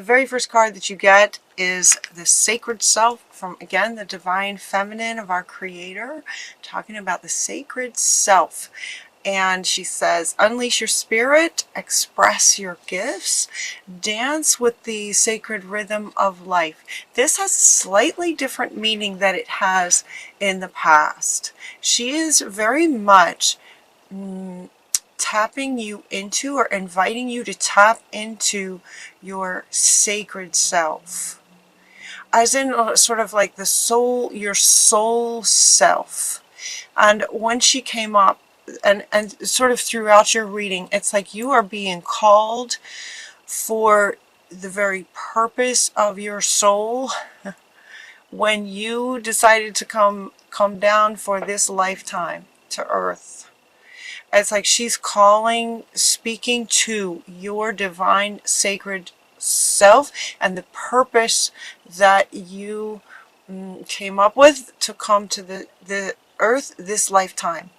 The very first card that you get is the Sacred Self from, again, the Divine Feminine of our Creator, talking about the Sacred Self. And she says, unleash your spirit, express your gifts, dance with the sacred rhythm of life. This has slightly different meaning than it has in the past. She is very much tapping you into, or inviting you to tap into your sacred self. As in sort of like the soul, your soul self. And when she came up, and sort of throughout your reading, it's like you are being called for the very purpose of your soul when you decided to come down for this lifetime to Earth. It's like she's calling, speaking to your divine sacred self and the purpose that you came up with to come to the Earth this lifetime.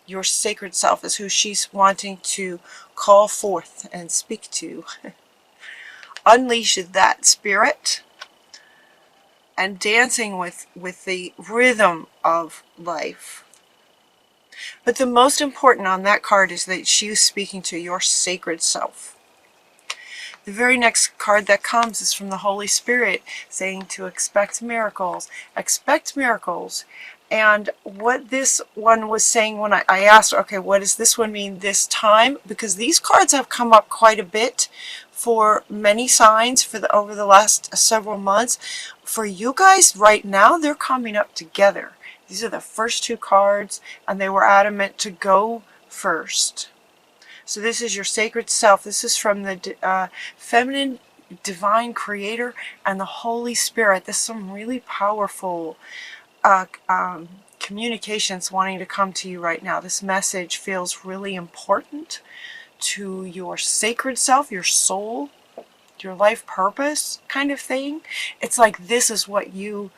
Your sacred self is who she's wanting to call forth and speak to. Unleash that spirit and dancing with the rhythm of life. But the most important on that card is that she's speaking to your sacred self. The very next card that comes is from the Holy Spirit, saying to expect miracles. Expect miracles. And what this one was saying when I asked, okay, what does this one mean this time? Because these cards have come up quite a bit for many signs over the last several months. For you guys right now, they're coming up together. These are the first two cards, and they were adamant to go first. So this is your sacred self. This is from the feminine divine creator and the Holy Spirit. This is some really powerful communications wanting to come to you right now. This message feels really important to your sacred self, your soul, your life purpose kind of thing. It's like this is what you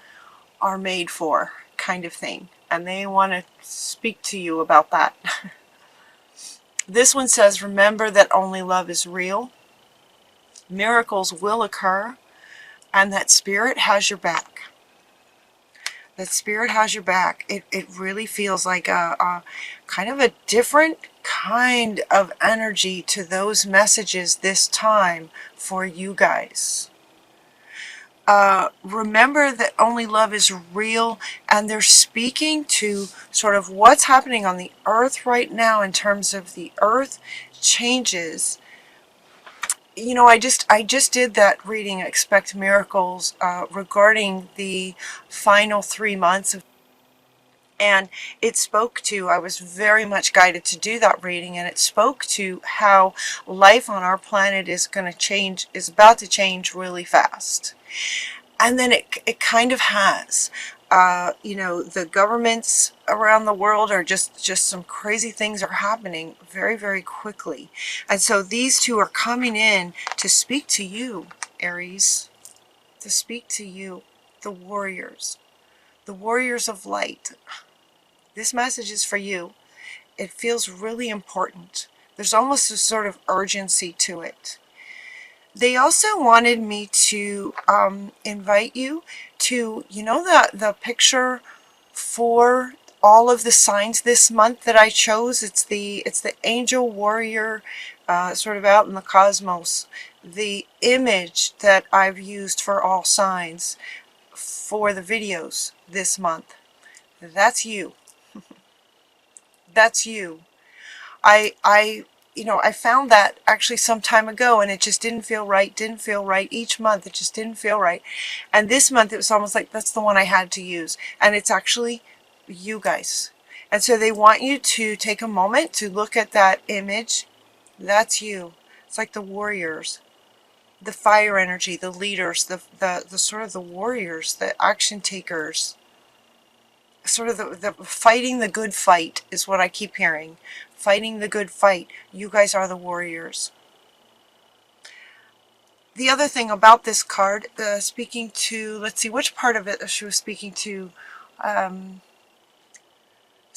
are made for kind of thing. And they want to speak to you about that. This one says, remember that only love is real. Miracles will occur. And that spirit has your back. That spirit has your back. It really feels like a kind of a different kind of energy to those messages this time for you guys. Remember that only love is real, and they're speaking to sort of what's happening on the earth right now in terms of the earth changes. You know, I just did that reading, Expect Miracles, regarding the final 3 months of, and it spoke to, I was very much guided to do that reading, and it spoke to how life on our planet is going to change, is about to change really fast. And then it kind of has. You know, the governments around the world are just some crazy things are happening very, very quickly. And so these two are coming in to speak to you, Aries, to speak to you, the warriors of light. This message is for you. It feels really important. There's almost a sort of urgency to it. They also wanted me to invite you to, you know, the picture for all of the signs this month that I chose. It's the angel warrior sort of out in the cosmos. The image that I've used for all signs for the videos this month. That's you. That's you. You know, I found that actually some time ago, and it just didn't feel right, Each month it just didn't feel right. And this month it was almost like that's the one I had to use. And it's actually you guys. And so they want you to take a moment to look at that image. That's you. It's like the warriors, the fire energy, the leaders, the sort of the warriors, the action takers. Sort of the fighting the good fight is what I keep hearing. Fighting the good fight. You guys are the warriors. The other thing about this card, speaking to, let's see, which part of it she was speaking to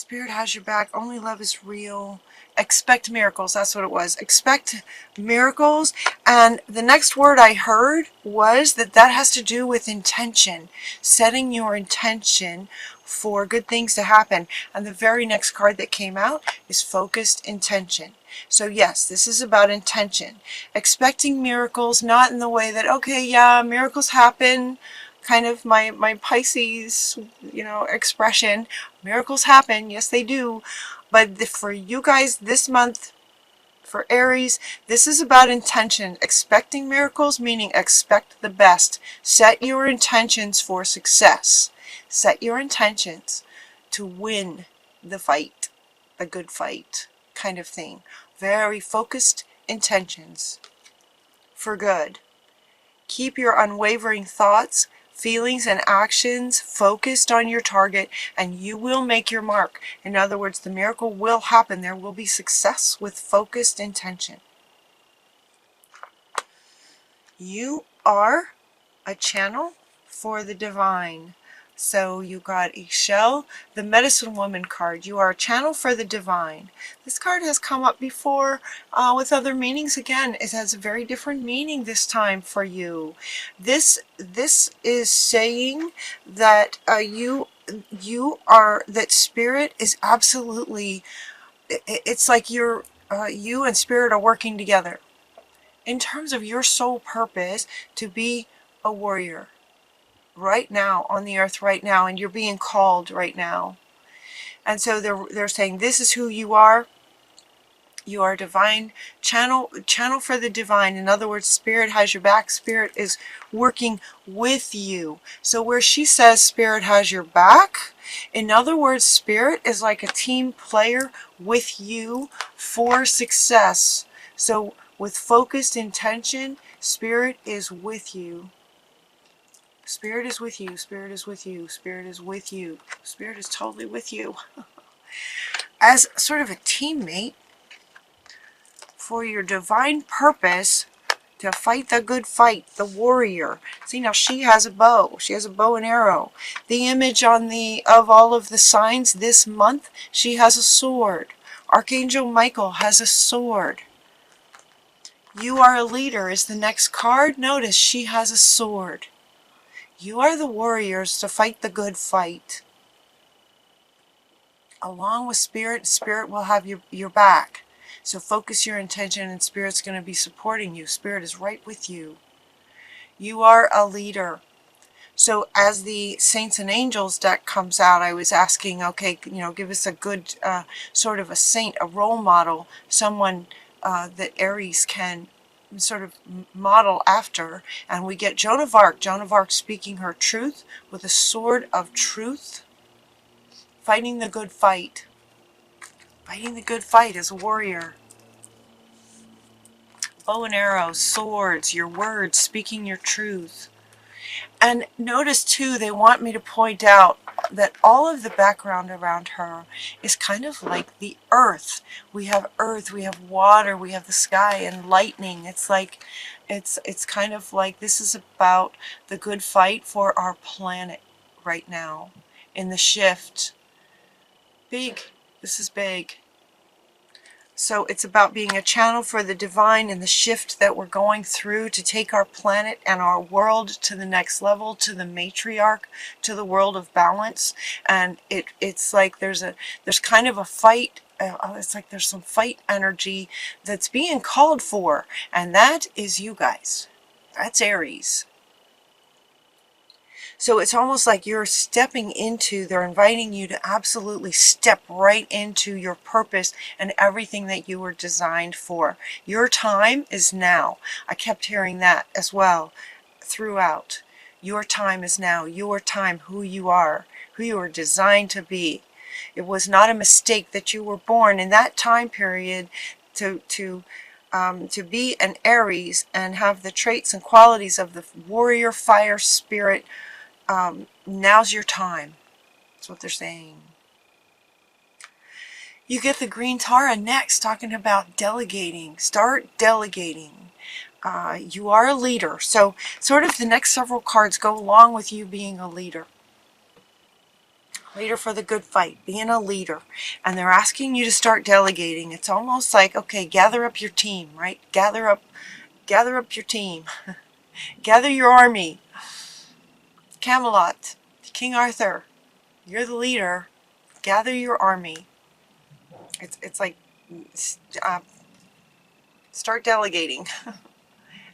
Spirit has your back. Only love is real. Expect miracles. That's what it was. Expect miracles. And the next word I heard was that has to do with intention. Setting your intention for good things to happen. And the very next card that came out is focused intention. So yes, this is about intention. Expecting miracles, not in the way that, okay, yeah, miracles happen. Kind of my Pisces, expression. Miracles happen. Yes, they do. But for you guys this month, for Aries, this is about intention. Expecting miracles, meaning expect the best. Set your intentions for success. Set your intentions to win the fight, the good fight kind of thing. Very focused intentions for good. Keep your unwavering thoughts, feelings, and actions focused on your target, and you will make your mark. In other words, the miracle will happen. There will be success with focused intention. You are a channel for the divine. So you got a shell, the medicine woman card. You are a channel for the divine. This card has come up before with other meanings. Again, it has a very different meaning this time for you. This is saying that that spirit is absolutely, it's like you and spirit are working together in terms of your soul purpose to be a warrior right now on the earth right now, and you're being called right now. And so they're saying this is who you are. You are a divine channel for the divine. In other words, spirit has your back. Spirit is working with you. So where she says spirit has your back, in other words, spirit is like a team player with you for success. So with focused intention, spirit is with you. Spirit is with you. Spirit is with you. Spirit is with you. Spirit is totally with you. As sort of a teammate for your divine purpose to fight the good fight, the warrior. See, now she has a bow. She has a bow and arrow. The image on of all of the signs this month, she has a sword. Archangel Michael has a sword. You are a leader is the next card. Notice she has a sword. You are the warriors to fight the good fight. Along with spirit, spirit will have your back. So focus your intention and spirit's going to be supporting you. Spirit is right with you. You are a leader. So as the Saints and Angels deck comes out, I was asking, okay, give us a good sort of a saint, a role model, someone that Aries can sort of model after. And we get Joan of Arc. Joan of Arc speaking her truth with a sword of truth, fighting the good fight. Fighting the good fight as a warrior. Bow and arrow, swords, your words, speaking your truth. And notice too, they want me to point out that all of the background around her is kind of like the earth. We have earth, we have water, we have the sky and lightning. It's like, it's kind of like this is about the good fight for our planet right now in the shift. Big. This is big. So it's about being a channel for the divine and the shift that we're going through to take our planet and our world to the next level, to the matriarch, to the world of balance. And it's like there's kind of a fight. It's like there's some fight energy that's being called for. And that is you guys. That's Aries. So it's almost like you're stepping into, they're inviting you to absolutely step right into your purpose and everything that you were designed for. Your time is now. I kept hearing that as well throughout. Your time is now. Your time, who you are designed to be. It was not a mistake that you were born in that time period to be an Aries and have the traits and qualities of the warrior fire spirit. Now's your time. That's what they're saying. You get the green Tara next, talking about delegating. Start delegating. You are a leader. So sort of the next several cards go along with you being a leader. Leader for the good fight, being a leader. And they're asking you to start delegating. It's almost like, okay, gather up your team, right? Gather up your team. Gather your army. Camelot, King Arthur, you're the leader. Gather your army. It's like, uh, start delegating.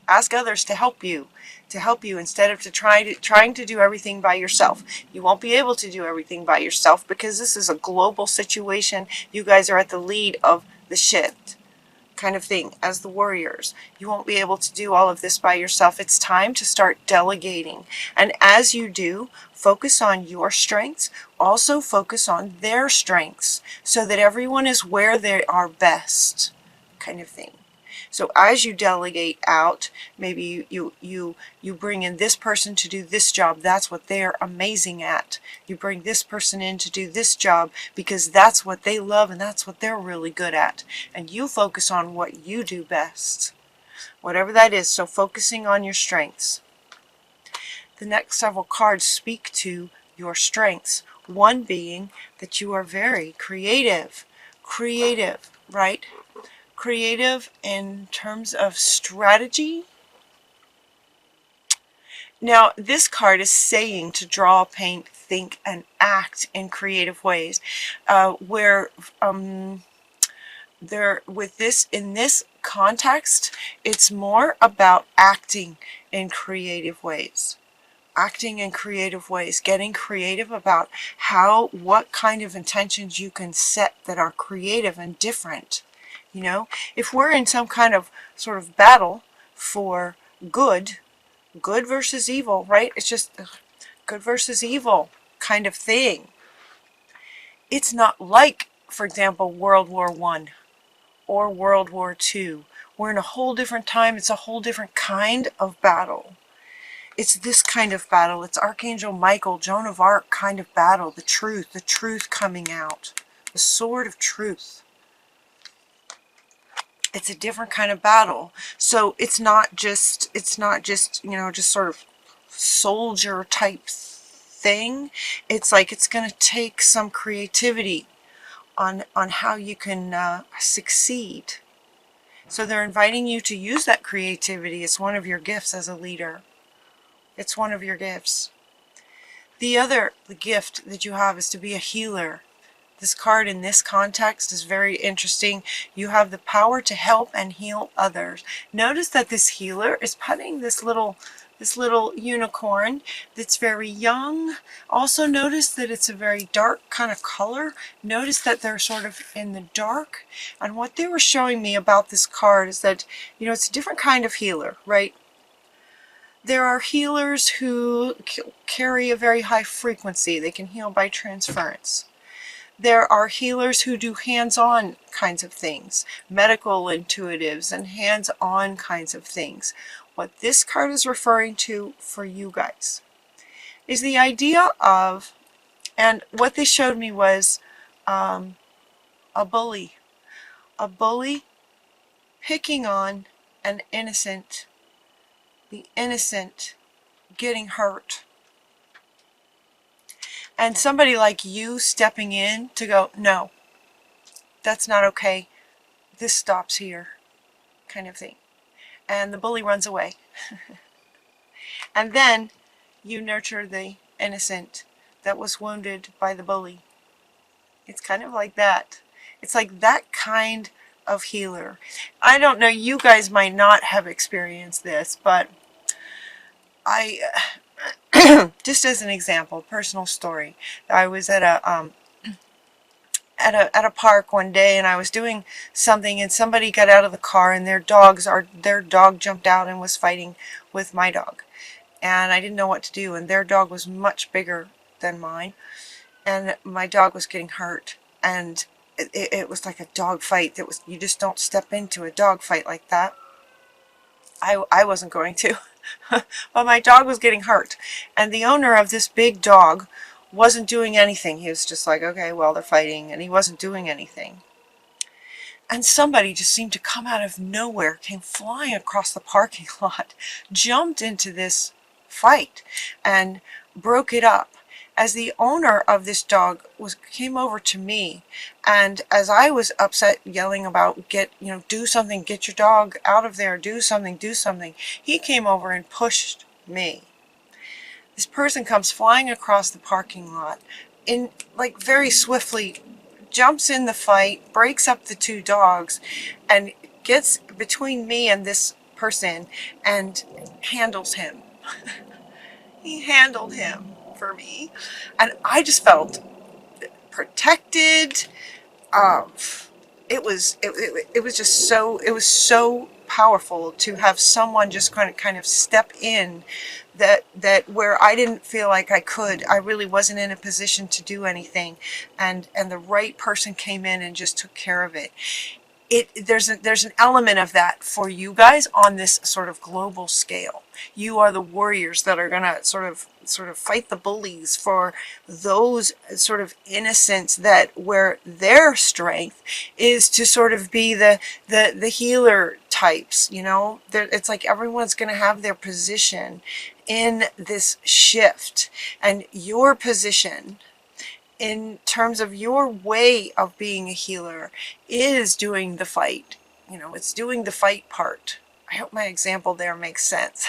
Ask others to help you instead of trying to do everything by yourself. You won't be able to do everything by yourself because this is a global situation. You guys are at the lead of the ship kind of thing as the warriors. You won't be able to do all of this by yourself. It's time to start delegating. And as you do, focus on your strengths. Also focus on their strengths so that everyone is where they are best kind of thing. So as you delegate out, maybe you bring in this person to do this job. That's what they're amazing at. You bring this person in to do this job because that's what they love and that's what they're really good at. And you focus on what you do best, whatever that is. So focusing on your strengths. The next several cards speak to your strengths. One being that you are very creative. Creative, right? Creative in terms of strategy. Now, this card is saying to draw, paint, think, and act in creative ways. In this context, it's more about acting in creative ways. Acting in creative ways, getting creative about what kind of intentions you can set that are creative and different. You know, if we're in some kind of sort of battle for good versus evil, right? It's just good versus evil kind of thing. It's not like, for example, World War I or World War II. We're in a whole different time. It's a whole different kind of battle. It's this kind of battle. It's Archangel Michael, Joan of Arc kind of battle. The truth coming out. The sword of truth. It's a different kind of battle. So it's not just, you know, just sort of soldier type thing. It's like it's going to take some creativity on how you can succeed. So they're inviting you to use that creativity. It's one of your gifts as a leader. It's one of your gifts. The gift that you have is to be a healer. This card in this context is very interesting. You have the power to help and heal others. Notice that this healer is putting this little unicorn that's very young. Also notice that it's a very dark kind of color. Notice that they're sort of in the dark. And what they were showing me about this card is that, you know, it's a different kind of healer, right? There are healers who carry a very high frequency. They can heal by transference. There are healers who do hands-on kinds of things, medical intuitives and hands-on kinds of things. What this card is referring to for you guys is the idea of, and what they showed me was a bully picking on an innocent, the innocent getting hurt. And somebody like you stepping in to go, no, that's not okay. This stops here, kind of thing. And the bully runs away. And then you nurture the innocent that was wounded by the bully. It's kind of like that. It's like that kind of healer. I don't know, you guys might not have experienced this, but I... just as an example, personal story. I was at a park one day and I was doing something and somebody got out of the car and their dog jumped out and was fighting with my dog. And I didn't know what to do, and their dog was much bigger than mine and my dog was getting hurt, and it was like a dog fight. You just don't step into a dog fight like that. I wasn't going to. But my dog was getting hurt, and the owner of this big dog wasn't doing anything. He was just like, okay, well, they're fighting, and he wasn't doing anything. And somebody just seemed to come out of nowhere, came flying across the parking lot, jumped into this fight, and broke it up. as the owner of this dog came over to me, and as I was upset yelling about do something, get your dog out of there, do something, he came over and pushed me. This person comes flying across the parking lot in like very swiftly, jumps in the fight, breaks up the two dogs, and gets between me and this person and handles him. He handled him for me, and I just felt protected. Um, it was just so powerful to have someone just kind of step in that where I didn't feel like I really wasn't in a position to do anything, and the right person came in and just took care of it. There's an element of that for you guys on this sort of global scale. You are the warriors that are gonna sort of fight the bullies for those sort of innocents, that where their strength is to sort of be the healer types. It's like everyone's gonna have their position in this shift, and your position in terms of your way of being a healer is doing the fight. It's doing the fight part. I hope my example there makes sense.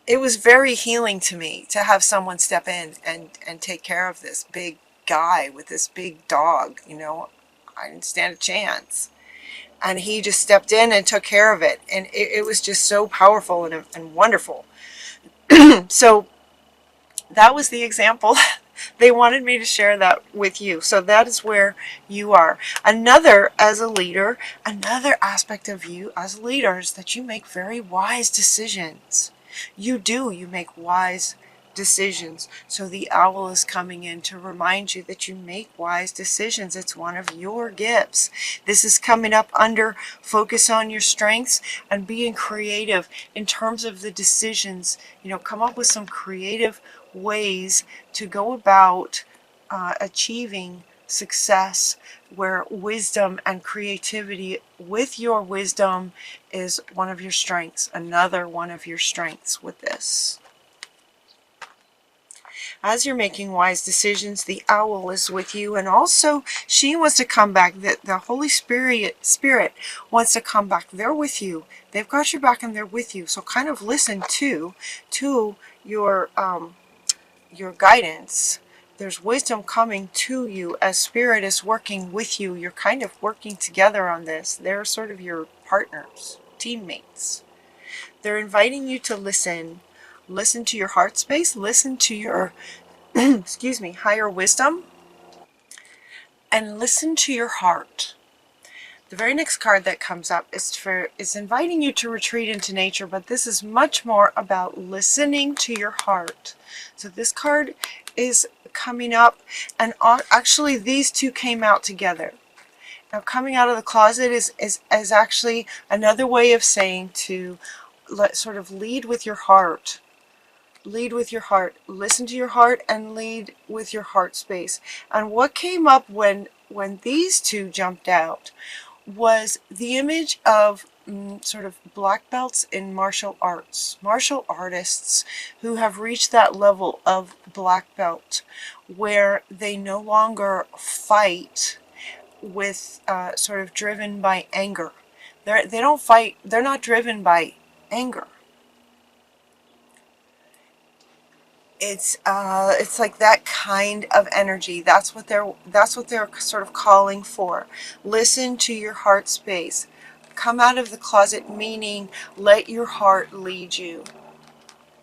It was very healing to me to have someone step in and take care of this big guy with this big dog. I didn't stand a chance. And he just stepped in and took care of it. And it was just so powerful and wonderful. So that was the example. They wanted me to share that with you. So that is where you are. Another, as a leader, another aspect of you as leaders, that you make very wise decisions. You make wise decisions. So the owl is coming in to remind you that you make wise decisions. It's one of your gifts. This is coming up under focus on your strengths and being creative in terms of the decisions. Come up with some creative ways to go about achieving success, where wisdom and creativity with your wisdom is one of your strengths, another one of your strengths with this. As you're making wise decisions, the owl is with you, and also she wants to come back. The Holy Spirit wants to come back. They're with you. They've got your back and they're with you. So kind of listen to your guidance. There's wisdom coming to you as Spirit is working with you. You're kind of working together on this. They're sort of your partners, teammates. They're inviting you to listen. Listen to your heart space. Listen to your, excuse me, higher wisdom. And listen to your heart. The very next card that comes up is inviting you to retreat into nature, but this is much more about listening to your heart. So this card is coming up, and actually these two came out together. Now, coming out of the closet is actually another way of saying to sort of lead with your heart. Lead with your heart. Listen to your heart and lead with your heart space. And what came up when these two jumped out was the image of sort of black belts in martial arts, martial artists who have reached that level of black belt where they no longer fight with sort of driven by anger. They don't fight. They're not driven by anger. It's like that kind of energy. That's what they're sort of calling for. Listen to your heart space. Come out of the closet, meaning let your heart lead you.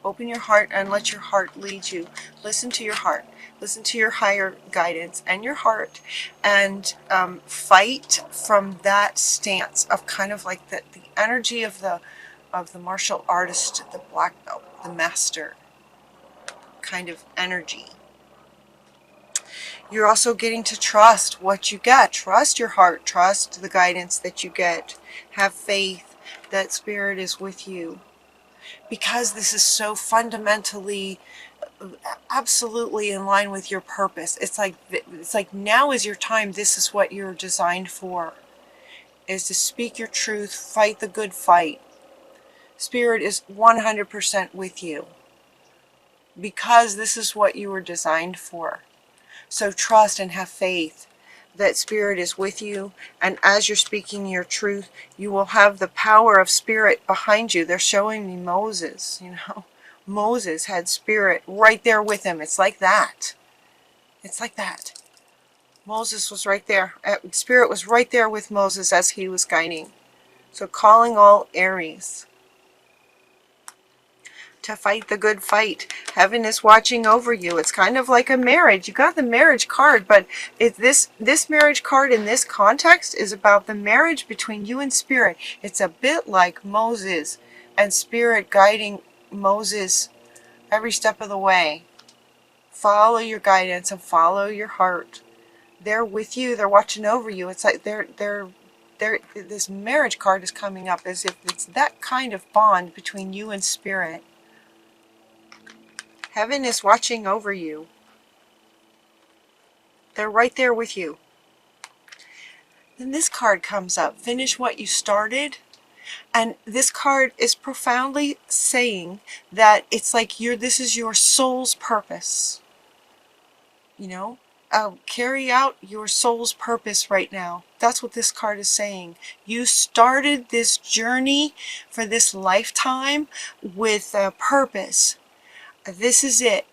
Open your heart and let your heart lead you. Listen to your heart. Listen to your higher guidance and your heart, and fight from that stance of kind of like the energy of the martial artist, the black belt, the master kind of energy. You're also getting to trust what you get. Trust your heart. Trust the guidance that you get. Have faith that Spirit is with you. Because this is so fundamentally, absolutely in line with your purpose. It's like now is your time. This is what you're designed for. Is to speak your truth, fight the good fight. Spirit is 100% with you. because this is what you were designed for. So trust and have faith that Spirit is with you, and as you're speaking your truth, you will have the power of Spirit behind you. They're showing me Moses, you know. Moses had Spirit right there with him. It's like that. It's like that. Moses was right there. Spirit was right there with Moses as he was guiding. So calling all Aries to fight the good fight. Heaven is watching over you. It's kind of like a marriage. You got the marriage card, but this marriage card in this context is about the marriage between you and Spirit. It's a bit like Moses and Spirit guiding Moses every step of the way. Follow your guidance and follow your heart. They're with you. They're watching over you. It's like this marriage card is coming up as if it's that kind of bond between you and Spirit. Heaven is watching over you. They're right there with you. Then this card comes up. Finish what you started. And this card is profoundly saying that it's like this is your soul's purpose. You know? Carry out your soul's purpose right now. That's what this card is saying. You started this journey for this lifetime with a purpose. This is it.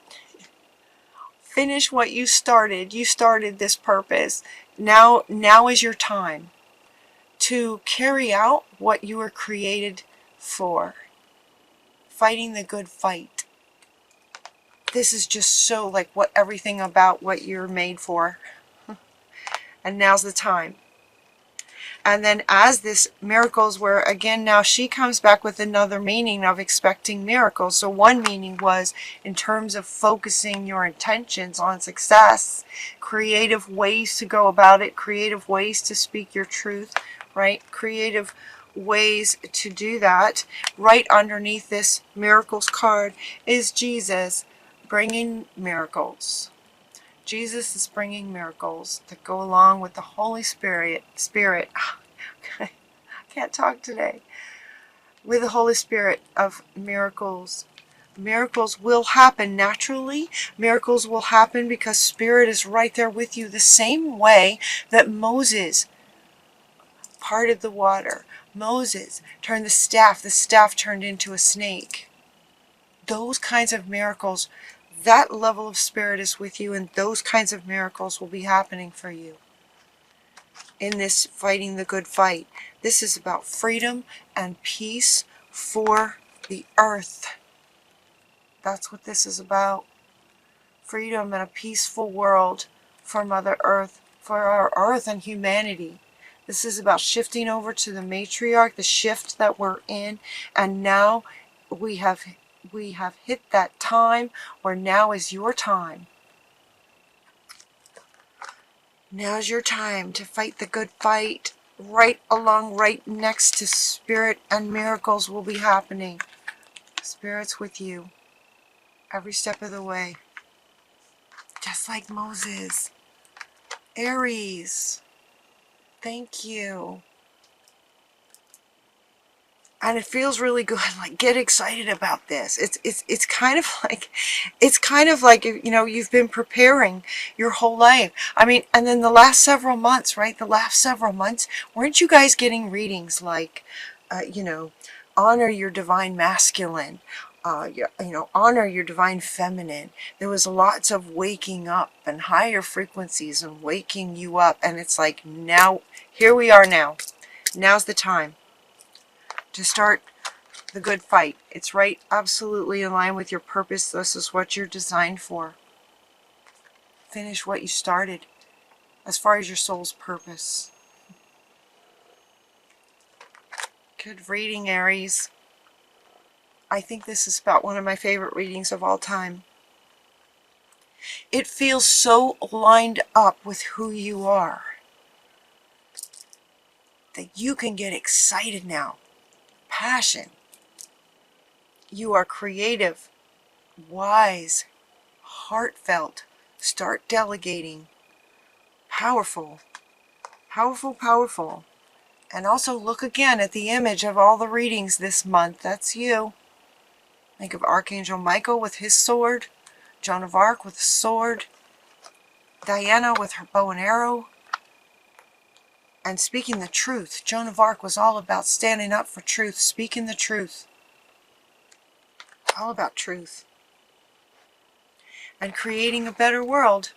Finish what you started. You started this purpose. Now is your time to carry out what you were created for. Fighting the good fight. This is just so like everything about what you're made for. And now's the time. And then as this miracles were, again, now she comes back with another meaning of expecting miracles. So one meaning was in terms of focusing your intentions on success, creative ways to go about it, creative ways to speak your truth, right? Creative ways to do that. Right underneath this miracles card is Jesus bringing miracles. Jesus is bringing miracles that go along with the Holy Spirit. I can't talk today. With the Holy Spirit of miracles. Miracles will happen naturally. Miracles will happen because Spirit is right there with you, the same way that Moses parted the water. Moses turned the staff turned into a snake. Those kinds of miracles, that level of Spirit is with you, and those kinds of miracles will be happening for you in this fighting the good fight. This is about freedom and peace for the earth. That's what this is about. Freedom and a peaceful world for Mother Earth, for our earth and humanity. This is about shifting over to the matriarch, the shift that we're in, and now we have hit that time where now is your time. Now's your time to fight the good fight. Right next to Spirit, and miracles will be happening. Spirit's with you every step of the way. Just like Moses. Aries. Thank you. And it feels really good. Like, get excited about this. It's kind of like you've been preparing your whole life. I mean, and then the last several months, right? The last several months, weren't you guys getting readings like, honor your divine masculine, honor your divine feminine. There was lots of waking up and higher frequencies and waking you up. And it's like, now, here we are now. Now's the time to start the good fight. It's right, absolutely in line with your purpose. This is what you're designed for. Finish what you started as far as your soul's purpose. Good reading, Aries. I think this is about one of my favorite readings of all time. It feels so lined up with who you are that you can get excited now. Passion. You are creative, wise, heartfelt. Start delegating. Powerful. Powerful, powerful. And also look again at the image of all the readings this month. That's you. Think of Archangel Michael with his sword, Joan of Arc with a sword, Diana with her bow and arrow, and speaking the truth. Joan of Arc was all about standing up for truth, speaking the truth. All about truth. And creating a better world.